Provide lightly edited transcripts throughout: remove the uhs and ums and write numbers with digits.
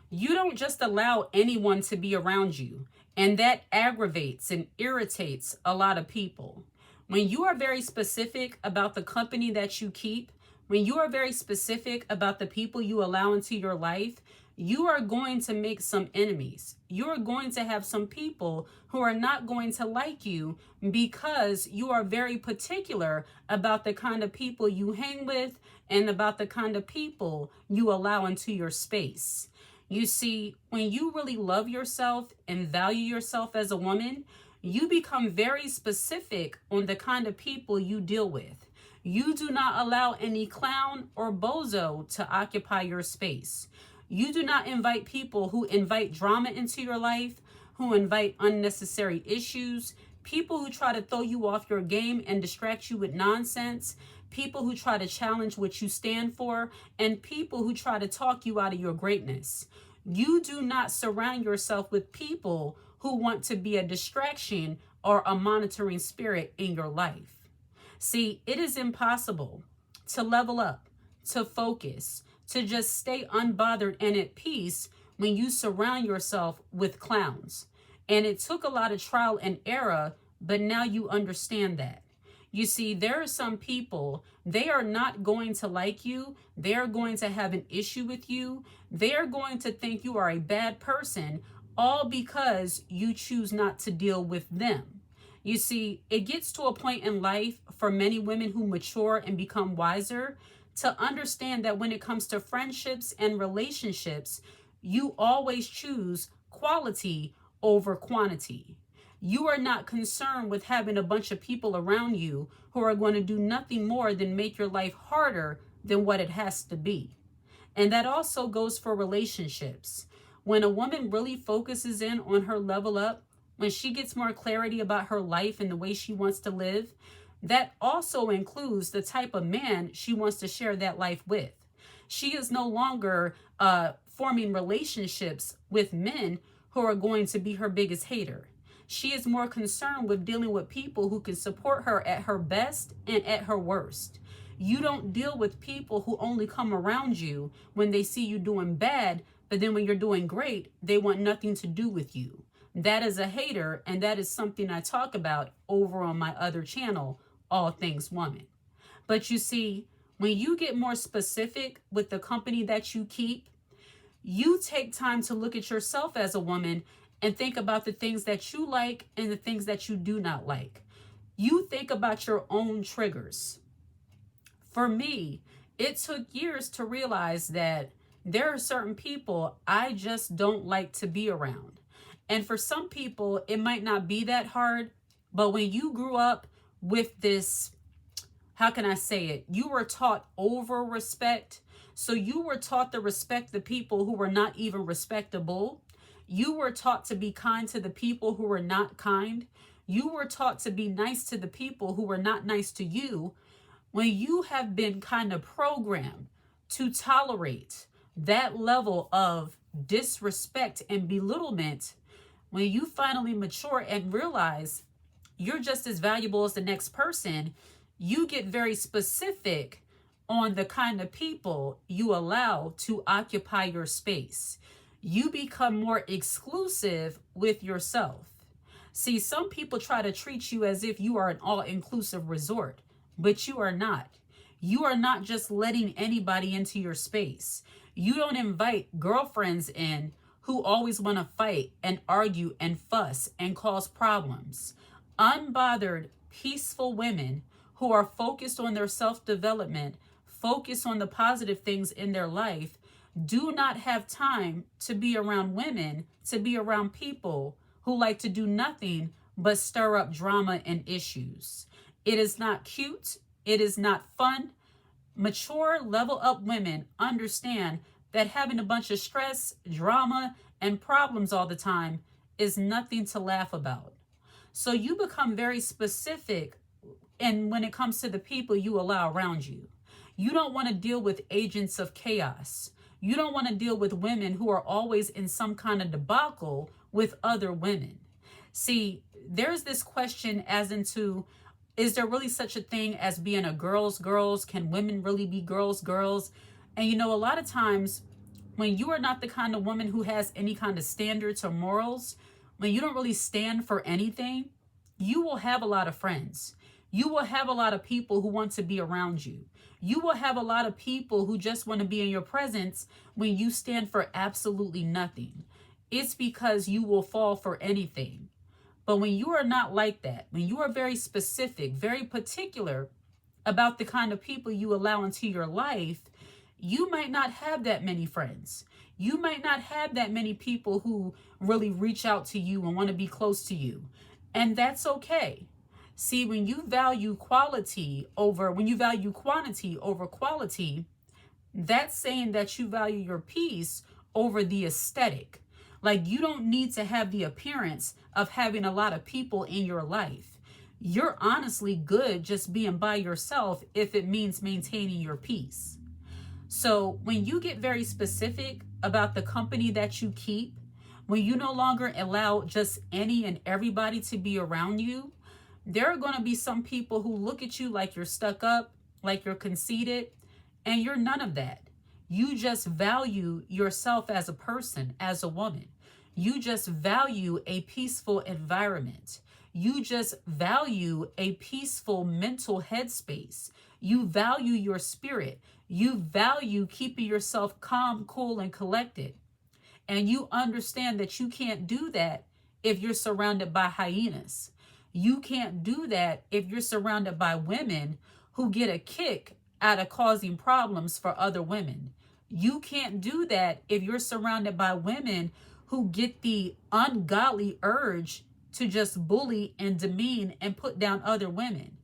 You don't just allow anyone to be around you, and that aggravates and irritates a lot of people. When you are very specific about the company that you keep, when you are very specific about the people you allow into your life, you are going to make some enemies. You are going to have some people who are not going to like you because you are very particular about the kind of people you hang with and about the kind of people you allow into your space. You see, when you really love yourself and value yourself as a woman, you become very specific on the kind of people you deal with. You do not allow any clown or bozo to occupy your space. You do not invite people who invite drama into your life, who invite unnecessary issues, people who try to throw you off your game and distract you with nonsense, people who try to challenge what you stand for, and people who try to talk you out of your greatness. You do not surround yourself with people who want to be a distraction or a monitoring spirit in your life. See, it is impossible to level up, to focus, to just stay unbothered and at peace when you surround yourself with clowns. And it took a lot of trial and error, but now you understand that. You see, there are some people, they are not going to like you. They are going to have an issue with you. They are going to think you are a bad person, all because you choose not to deal with them. You see, it gets to a point in life for many women who mature and become wiser to understand that when it comes to friendships and relationships, you always choose quality over quantity. You are not concerned with having a bunch of people around you who are going to do nothing more than make your life harder than what it has to be. And that also goes for relationships. When a woman really focuses in on her level up, when she gets more clarity about her life and the way she wants to live, that also includes the type of man she wants to share that life with. She is no longer forming relationships with men who are going to be her biggest hater. She is more concerned with dealing with people who can support her at her best and at her worst. You don't deal with people who only come around you when they see you doing bad, but then when you're doing great, they want nothing to do with you. That is a hater, and that is something I talk about over on my other channel, All Things Woman. But you see, when you get more specific with the company that you keep, you take time to look at yourself as a woman and think about the things that you like and the things that you do not like. You think about your own triggers. For me, it took years to realize that there are certain people I just don't like to be around. And for some people, it might not be that hard, but when you grew up with this, how can I say it? You were taught over respect. So you were taught to respect the people who were not even respectable. You were taught to be kind to the people who were not kind. You were taught to be nice to the people who were not nice to you. When you have been kind of programmed to tolerate that level of disrespect and belittlement, when you finally mature and realize you're just as valuable as the next person, you get very specific on the kind of people you allow to occupy your space. You become more exclusive with yourself. See, some people try to treat you as if you are an all-inclusive resort, but you are not. You are not just letting anybody into your space. You don't invite girlfriends in who always want to fight and argue and fuss and cause problems. Unbothered, peaceful women who are focused on their self-development, focused on the positive things in their life, do not have time to be around women, to be around people who like to do nothing but stir up drama and issues. It is not cute. It is not fun. Mature, level up women understand that having a bunch of stress, drama, and problems all the time is nothing to laugh about. So you become very specific, and when it comes to the people you allow around you, you don't want to deal with agents of chaos. You don't want to deal with women who are always in some kind of debacle with other women. See, there's this question as into, is there really such a thing as being a girl's girls? Can women really be girls' girls? And you know, a lot of times when you are not the kind of woman who has any kind of standards or morals, when you don't really stand for anything, you will have a lot of friends. You will have a lot of people who want to be around you. You will have a lot of people who just want to be in your presence when you stand for absolutely nothing. It's because you will fall for anything. But when you are not like that, when you are very specific, very particular about the kind of people you allow into your life, you might not have that many friends. You might not have that many people who really reach out to you and want to be close to you. And that's okay. See, when you value quantity over quality, that's saying that you value your peace over the aesthetic. Like, you don't need to have the appearance of having a lot of people in your life. You're honestly good just being by yourself if it means maintaining your peace. So when you get very specific about the company that you keep, when you no longer allow just any and everybody to be around you, there are going to be some people who look at you like you're stuck up, like you're conceited, and you're none of that. You just value yourself as a person, as a woman. You just value a peaceful environment. You just value a peaceful mental headspace. You value your spirit. You value keeping yourself calm, cool, and collected. And you understand that you can't do that if you're surrounded by hyenas. You can't do that if you're surrounded by women who get a kick out of causing problems for other women. You can't do that if you're surrounded by women who get the ungodly urge to just bully and demean and put down other women.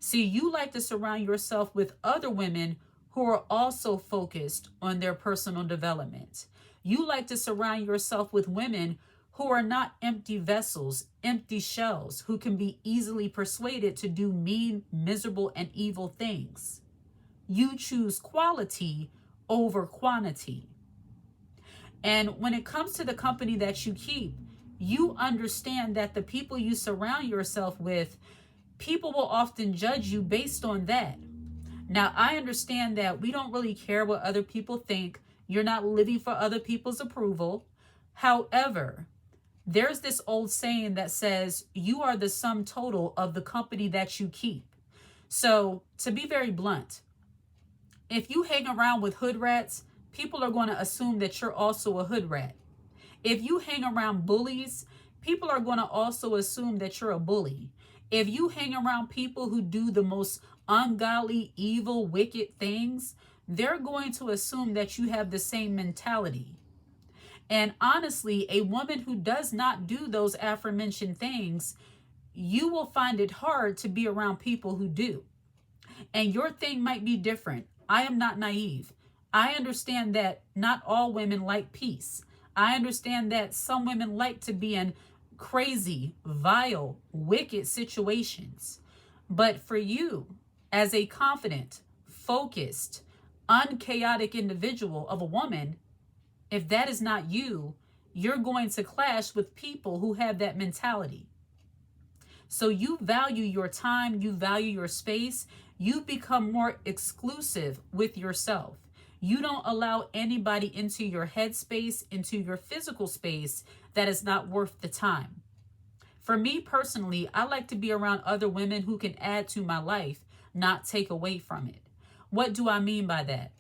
See, you like to surround yourself with other women who are also focused on their personal development. You like to surround yourself with women who are not empty vessels, empty shells, who can be easily persuaded to do mean, miserable, and evil things. You choose quality over quantity. And when it comes to the company that you keep, you understand that the people you surround yourself with, people will often judge you based on that. Now, I understand that we don't really care what other people think. You're not living for other people's approval. However, there's this old saying that says you are the sum total of the company that you keep. So, to be very blunt, if you hang around with hood rats, people are going to assume that you're also a hood rat. If you hang around bullies, people are going to also assume that you're a bully. If you hang around people who do the most ungodly, evil, wicked things, they're going to assume that you have the same mentality. And honestly, a woman who does not do those aforementioned things, you will find it hard to be around people who do. And your thing might be different. I am not naive. I understand that not all women like peace. I understand that some women like to be in crazy, vile, wicked situations. But for you, as a confident, focused, unchaotic individual of a woman, if that is not you, you're going to clash with people who have that mentality. So you value your time, you value your space, you become more exclusive with yourself. You don't allow anybody into your headspace, into your physical space that is not worth the time. For me personally, I like to be around other women who can add to my life, not take away from it. What do I mean by that?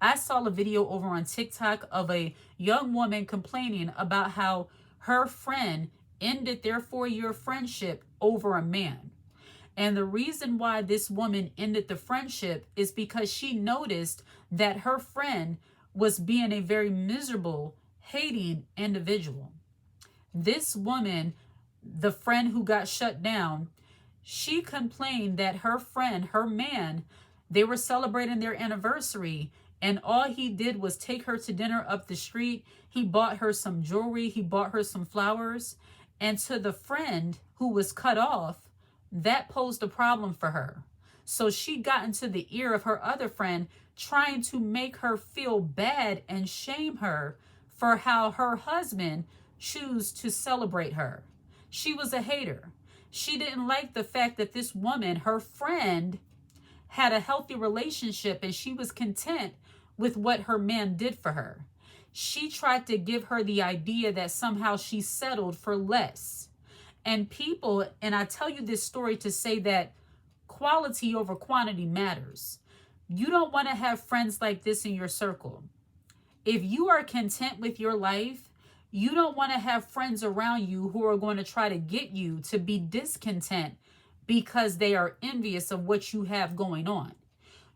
I saw a video over on TikTok of a young woman complaining about how her friend ended their 4-year friendship over a man. And the reason why this woman ended the friendship is because she noticed that her friend was being a very miserable, hating individual. This woman, the friend who got shut down, she complained that her friend, her man, they were celebrating their anniversary, and all he did was take her to dinner up the street. He bought her some jewelry. He bought her some flowers. And to the friend who was cut off, that posed a problem for her. So she got into the ear of her other friend, trying to make her feel bad and shame her for how her husband chose to celebrate her. She was a hater. She didn't like the fact that this woman, her friend, had a healthy relationship and she was content with what her man did for her. She tried to give her the idea that somehow she settled for less. And people, and I tell you this story to say that quality over quantity matters. You don't want to have friends like this in your circle. If you are content with your life, you don't want to have friends around you who are going to try to get you to be discontent because they are envious of what you have going on.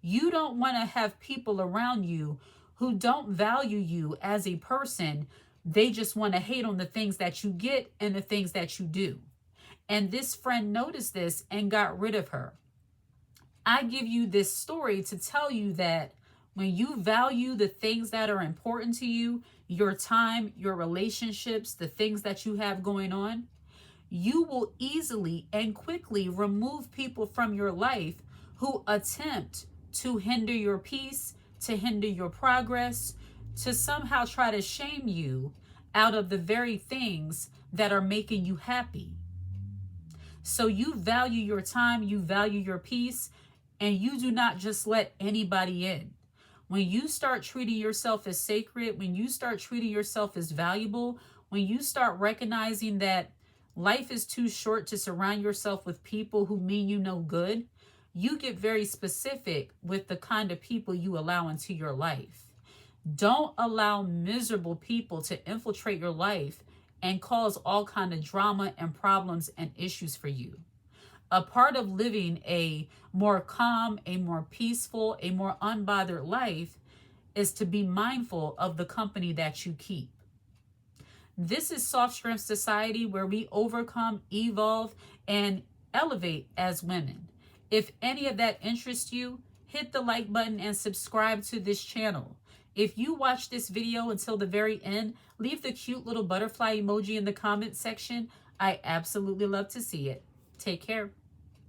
You don't want to have people around you who don't value you as a person. They just want to hate on the things that you get and the things that you do. And this friend noticed this and got rid of her. I give you this story to tell you that when you value the things that are important to you, your time, your relationships, the things that you have going on, you will easily and quickly remove people from your life who attempt to hinder your peace, to hinder your progress, to somehow try to shame you out of the very things that are making you happy. So you value your time, you value your peace, and you do not just let anybody in. When you start treating yourself as sacred, when you start treating yourself as valuable, when you start recognizing that life is too short to surround yourself with people who mean you no good, you get very specific with the kind of people you allow into your life. Don't allow miserable people to infiltrate your life and cause all kind of drama and problems and issues for you. A part of living a more calm, a more peaceful, a more unbothered life is to be mindful of the company that you keep. This is Soft Strength Society, where we overcome, evolve, and elevate as women. If any of that interests you, hit the like button and subscribe to this channel. If you watch this video until the very end, leave the cute little butterfly emoji in the comment section. I absolutely love to see it. Take care.